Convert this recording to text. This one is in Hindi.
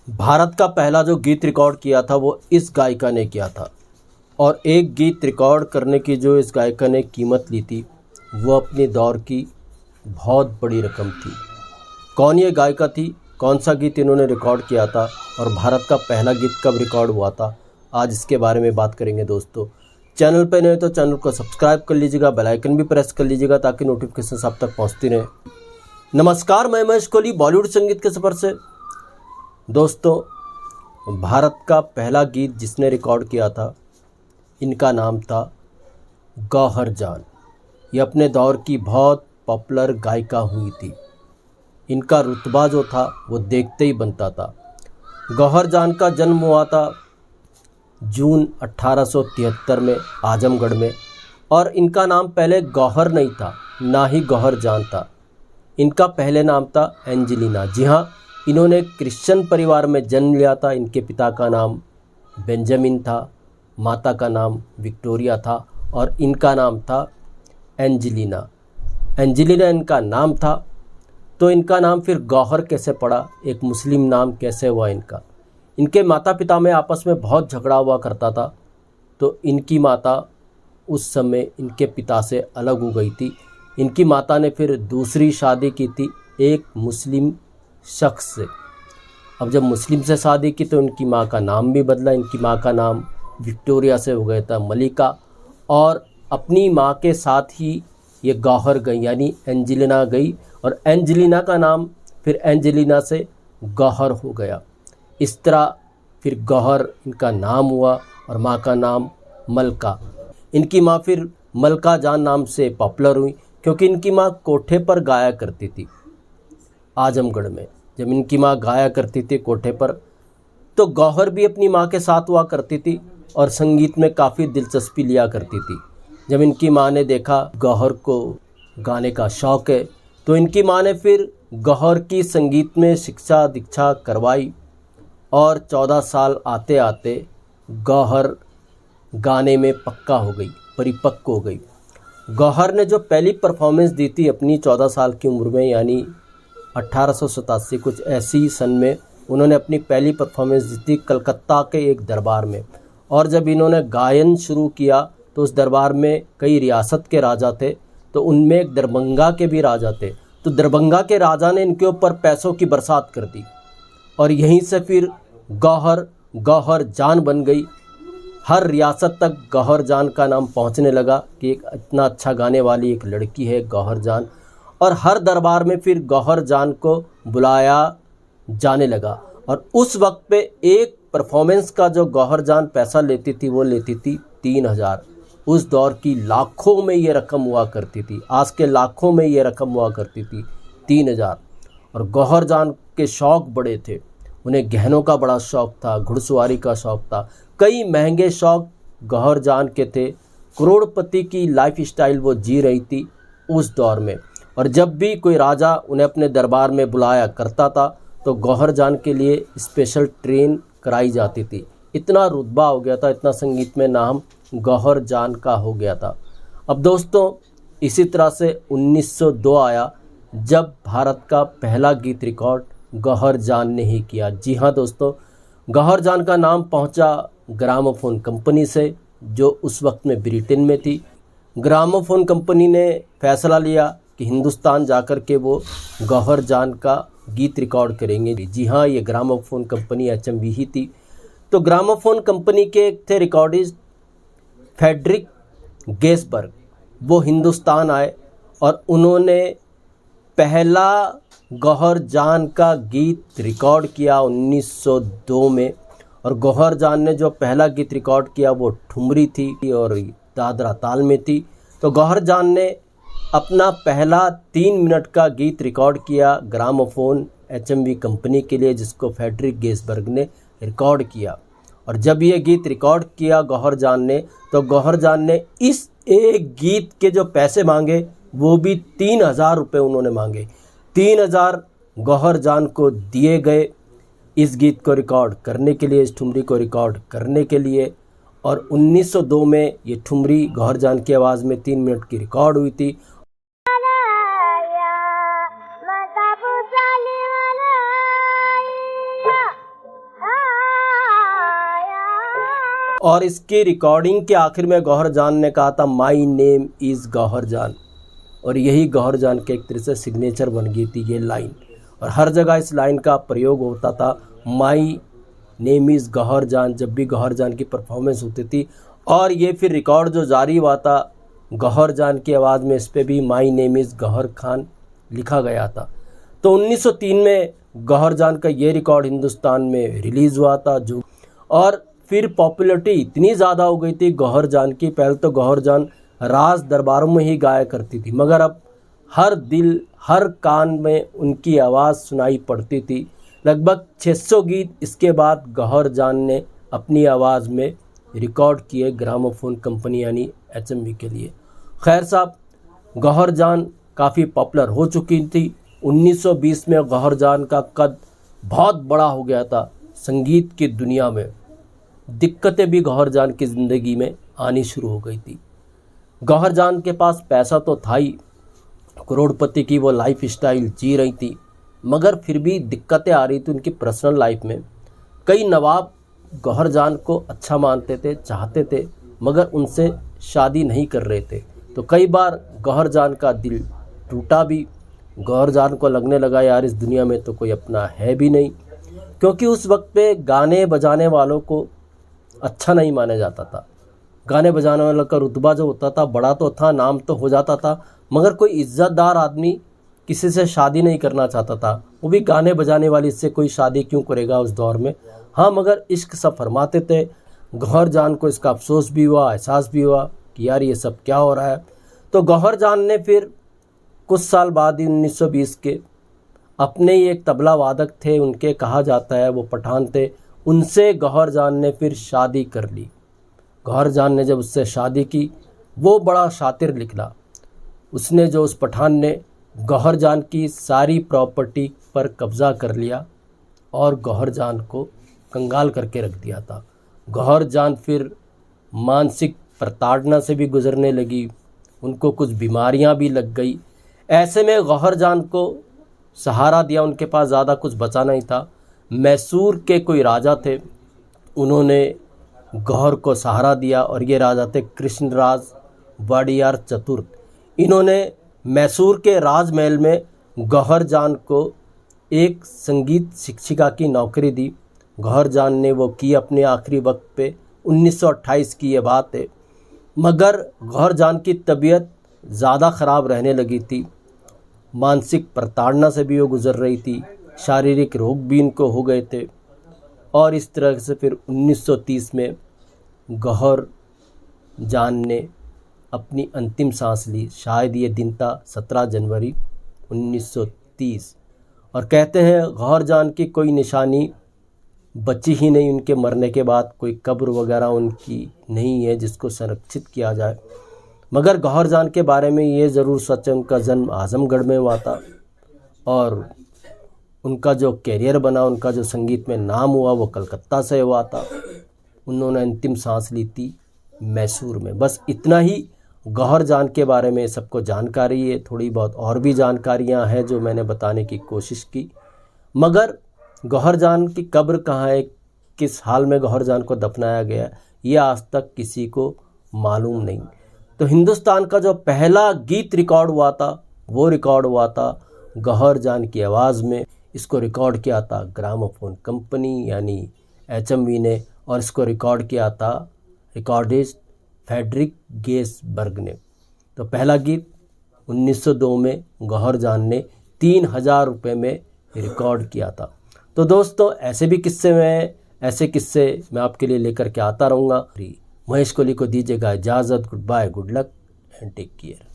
भारत का पहला जो गीत रिकॉर्ड किया था वो इस गायिका ने किया था। और एक गीत रिकॉर्ड करने की जो इस गायिका ने कीमत ली थी वो अपने दौर की बहुत बड़ी रकम थी। कौन ये गायिका थी, कौन सा गीत इन्होंने रिकॉर्ड किया था और भारत का पहला गीत कब रिकॉर्ड हुआ था, आज इसके बारे में बात करेंगे दोस्तों। चैनल पर नए तो चैनल को सब्सक्राइब कर लीजिएगा, बेल आइकन भी प्रेस कर लीजिएगा ताकि नोटिफिकेशन आप तक पहुंचती रहे। नमस्कार, मैं महेश कोहली बॉलीवुड संगीत के सफ़र से। दोस्तों, भारत का पहला गीत जिसने रिकॉर्ड किया था इनका नाम था गौहर जान। ये अपने दौर की बहुत पॉपुलर गायिका हुई थी। इनका रुतबा जो था वो देखते ही बनता था। गौहर जान का जन्म हुआ था जून 1873 में आजमगढ़ में। और इनका नाम पहले गौहर नहीं था, ना ही गौहर जान था। इनका पहले नाम था एंजेलिना। जी हाँ, इन्होंने क्रिश्चियन परिवार में जन्म लिया था। इनके पिता का नाम बेंजामिन था, माता का नाम विक्टोरिया था और इनका नाम था एंजेलिना। एंजेलिना इनका नाम था, तो इनका नाम फिर गौहर कैसे पड़ा, एक मुस्लिम नाम कैसे हुआ इनका। इनके माता पिता में आपस में बहुत झगड़ा हुआ करता था, तो इनकी माता उस समय इनके पिता से अलग हो गई थी। इनकी माता ने फिर दूसरी शादी की थी एक मुस्लिम शख्स से। अब जब मुस्लिम से शादी की तो इनकी माँ का नाम भी बदला। इनकी माँ का नाम विक्टोरिया से हो गया था मलिका, और अपनी माँ के साथ ही ये गौहर गई यानी एंजेलिना गई, और एंजेलिना का नाम फिर एंजेलिना से गौहर हो गया। इस तरह फिर गौहर इनका नाम हुआ और माँ का नाम मलका। इनकी माँ फिर मलका जान नाम से पॉपुलर हुई क्योंकि इनकी माँ कोठे पर गाया करती थी। आजमगढ़ में जब इनकी माँ गाया करती थी कोठे पर, तो गौहर भी अपनी माँ के साथ हुआ करती थी और संगीत में काफ़ी दिलचस्पी लिया करती थी। जब इनकी माँ ने देखा गौहर को गाने का शौक़ है, तो इनकी माँ ने फिर गौहर की संगीत में शिक्षा दीक्षा करवाई और 14 साल आते आते गौहर गाने में पक्का हो गई, परिपक्व हो गई। गौहर ने जो पहली परफॉर्मेंस दी थी अपनी 14 साल की उम्र में, यानी 1887 कुछ ऐसी सन में उन्होंने अपनी पहली परफॉर्मेंस दी थी कलकत्ता के एक दरबार में। और जब इन्होंने गायन शुरू किया तो उस दरबार में कई रियासत के राजा थे, तो उनमें एक दरभंगा के भी राजा थे। तो दरभंगा के राजा ने इनके ऊपर पैसों की बरसात कर दी और यहीं से फिर गौहर जान बन गई। हर रियासत तक गौहर जान का नाम पहुंचने लगा कि एक इतना अच्छा गाने वाली एक लड़की है गौहर जान, और हर दरबार में फिर गौहर जान को बुलाया जाने लगा। और उस वक्त पे एक परफॉर्मेंस का जो गौहर जान पैसा लेती थी वो लेती थी 3000। उस दौर की लाखों में ये रकम हुआ करती थी, आज के लाखों में ये रकम हुआ करती थी 3000। और गौहर जान के शौक़ बड़े थे, उन्हें गहनों का बड़ा शौक़ था, घुड़सवारी का शौक़ था, कई महंगे शौक़ गौहर जान के थे। करोड़पति की लाइफ स्टाइल वो जी रही थी उस दौर में। और जब भी कोई राजा उन्हें अपने दरबार में बुलाया करता था तो गौहर जान के लिए स्पेशल ट्रेन कराई जाती थी। इतना रुतबा हो गया था, इतना संगीत में नाम गौहर जान का हो गया था। अब दोस्तों, इसी तरह से 1902 आया जब भारत का पहला गीत रिकॉर्ड गौहर जान ने ही किया। जी हाँ दोस्तों, गौहर जान का नाम पहुंचा ग्रामोफोन कंपनी से, जो उस वक्त में ब्रिटेन में थी। ग्रामोफोन कंपनी ने फैसला लिया कि हिंदुस्तान जाकर के वो गौहर जान का गीत रिकॉर्ड करेंगे। जी हाँ, ये ग्रामोफोन कंपनी HMV ही थी। तो ग्रामोफोन कंपनी के एक थे रिकॉर्डिस्ट फ्रेडरिक गेसबर्ग, वो हिंदुस्तान आए और उन्होंने पहला गौहर जान का गीत रिकॉर्ड किया 1902 में। और गौहर जान ने जो पहला गीत रिकॉर्ड किया वो ठुमरी थी और दादरा ताल में थी। तो गौहर जान ने अपना पहला 3 मिनट का गीत रिकॉर्ड किया ग्रामोफोन HMV कंपनी के लिए, जिसको फ्रेडरिक गेसबर्ग ने रिकॉर्ड किया। और जब ये गीत रिकॉर्ड किया गौहर जान ने, तो गौहर जान ने इस एक गीत के जो पैसे मांगे वो भी 3000 रुपये उन्होंने मांगे। 3000 गौहर जान को दिए गए इस गीत को रिकॉर्ड करने के लिए, इस ठुमरी को रिकॉर्ड करने के लिए। और 1902 में ये ठुमरी गौहर जान की आवाज़ में 3 मिनट की रिकॉर्ड हुई थी। और इसकी रिकॉर्डिंग के आखिर में गौहर जान ने कहा था माई नेम इज़ गौहर जान, और यही गौहर जान के एक तरह से सिग्नेचर बन गई थी ये लाइन, और हर जगह इस लाइन का प्रयोग होता था, माई नेम इज़ गौहर जान, जब भी गौहर जान की परफॉर्मेंस होती थी। और ये फिर रिकॉर्ड जो जारी हुआ था गौहर जान की आवाज़ में, इस पर भी my name is Gauhar Khan लिखा गया था। तो 1903 में गौहर जान का ये रिकॉर्ड हिंदुस्तान में रिलीज़ हुआ था जो, और फिर पॉपुलैरिटी इतनी ज़्यादा हो गई थी गौहर जान की। पहले तो गौहर जान राज दरबारों में ही गाया करती थी, मगर अब हर दिल हर कान में उनकी आवाज़ सुनाई पड़ती थी। लगभग 600 गीत इसके बाद गौहर जान ने अपनी आवाज़ में रिकॉर्ड किए ग्रामोफोन कंपनी यानी HMV के लिए। खैर साहब, गौहर जान काफ़ी पॉपुलर हो चुकी थी। 1920 में गौहर जान का कद बहुत बड़ा हो गया था संगीत की दुनिया में। दिक्कतें भी गौहर जान की ज़िंदगी में आनी शुरू हो गई थी। गौहर जान के पास पैसा तो था ही, करोड़पति की वो लाइफ स्टाइल जी रही थी, मगर फिर भी दिक्कतें आ रही थी उनकी पर्सनल लाइफ में। कई नवाब गौहर जान को अच्छा मानते थे, चाहते थे, मगर उनसे शादी नहीं कर रहे थे। तो कई बार गौहर जान का दिल टूटा भी। गौहर जान को लगने लगा यार इस दुनिया में तो कोई अपना है भी नहीं, क्योंकि उस वक्त पे गाने बजाने वालों को अच्छा नहीं माना जाता था। गाने बजाने वालों का रुतबा जो होता था बड़ा तो था, नाम तो हो जाता था, मगर कोई इज़्ज़तदार आदमी किसी से शादी नहीं करना चाहता था। वो भी गाने बजाने वाली से कोई शादी क्यों करेगा उस दौर में। हाँ, मगर इश्क सब फरमाते थे। गौहर जान को इसका अफसोस भी हुआ, एहसास भी हुआ कि यार ये सब क्या हो रहा है। तो गौहर जान ने फिर कुछ साल बाद ही 1920 के अपने ही एक तबला वादक थे, उनके कहा जाता है वो पठान थे, उनसे गौहर जान ने फिर शादी कर ली। गौहर जान ने जब उससे शादी की, वो बड़ा शातिर निकला। उसने जो उस पठान ने गौहर जान की सारी प्रॉपर्टी पर कब्ज़ा कर लिया और गौहर जान को कंगाल करके रख दिया था। गौहर जान फिर मानसिक प्रताड़ना से भी गुजरने लगी, उनको कुछ बीमारियां भी लग गई। ऐसे में गौहर जान को सहारा दिया, उनके पास ज़्यादा कुछ बचा नहीं था। मैसूर के कोई राजा थे, उन्होंने गौहर को सहारा दिया, और ये राजा थे कृष्णराज वाडियार चतुर्थ। इन्होंने मैसूर के राजमहल में गौहर जान को एक संगीत शिक्षिका की नौकरी दी। गौहर जान ने वो की अपने आखिरी वक्त पे, 1928 की ये बात है। मगर गौहर जान की तबीयत ज़्यादा ख़राब रहने लगी थी, मानसिक प्रताड़ना से भी वो गुज़र रही थी, शारीरिक रोग भी इनको हो गए थे। और इस तरह से फिर 1930 में गौहर जान ने अपनी अंतिम सांस ली। शायद ये दिन था 17 जनवरी 1930। और कहते हैं गौहर जान की कोई निशानी बची ही नहीं उनके मरने के बाद, कोई कब्र वगैरह उनकी नहीं है जिसको संरक्षित किया जाए। मगर गौहर जान के बारे में ये ज़रूर सच है, उनका जन्म आज़मगढ़ में हुआ था, और उनका जो कैरियर बना, उनका जो संगीत में नाम हुआ वो कलकत्ता से हुआ था। उन्होंने अंतिम सांस ली थी मैसूर में। बस इतना ही गौहर जान के बारे में सबको जानकारी है। थोड़ी बहुत और भी जानकारियां हैं जो मैंने बताने की कोशिश की, मगर गौहर जान की कब्र कहाँ है, किस हाल में गौहर जान को दफनाया गया, ये आज तक किसी को मालूम नहीं। तो हिंदुस्तान का जो पहला गीत रिकॉर्ड हुआ था वो रिकॉर्ड हुआ था गौहर जान की आवाज़ में। इसको रिकॉर्ड किया था ग्रामोफोन कंपनी यानी HMV ने, और इसको रिकॉर्ड किया था रिकॉर्डिस्ट फ्रेडरिक गेसबर्ग ने। तो पहला गीत 1902 में गौहर जान ने 3000 रुपये में रिकॉर्ड किया था। तो दोस्तों ऐसे किस्से मैं आपके लिए लेकर के आता रहूँगा। महेश कोहली को दीजिएगा इजाज़त। Goodbye, good luck and take care.